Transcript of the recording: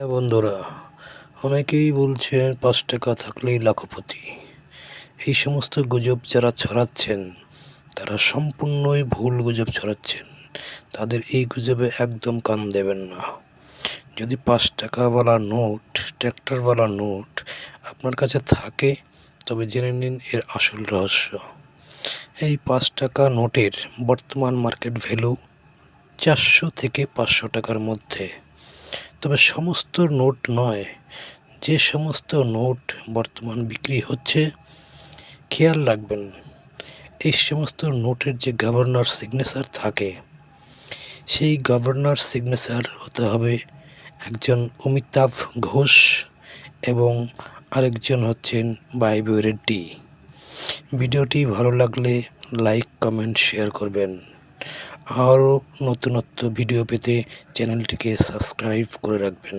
বন্ধুরা, অনেকেই বলছেন ৫ টাকা থাকলেই লাখপতি। এই সমস্ত গুজব যারা ছড়াচ্ছেন তারা সম্পূর্ণই ভুল গুজব ছড়াচ্ছেন। তাদের এই গুজবে একদম কান দেবেন না। যদি ৫ টাকাওয়ালা নোট, ট্র্যাক্টরওয়ালা নোট আপনার কাছে থাকে তবে জেনে নিন এর আসল রহস্য। এই ৫ টাকা নোটের বর্তমান মার্কেট ভ্যালু ৪০০ থেকে ৫০০ টাকার মধ্যে। তবে সমস্ত নোট নয়, যে সমস্ত নোট বর্তমান বিক্রি হচ্ছে খেয়াল রাখবেন এই সমস্ত নোটের যে গভর্নর সিগনেচার থাকে সেই গভর্নর সিগনেচার হতে হবে একজন অমিতাভ ঘোষ এবং আরেকজন হচ্ছেন বাইবু রেড্ডি। ভিডিওটি ভালো লাগলে লাইক, কমেন্ট, শেয়ার করবেন। আরও নতুনত্ব ভিডিও পেতে চ্যানেলটিকে সাবস্ক্রাইব করে রাখবেন।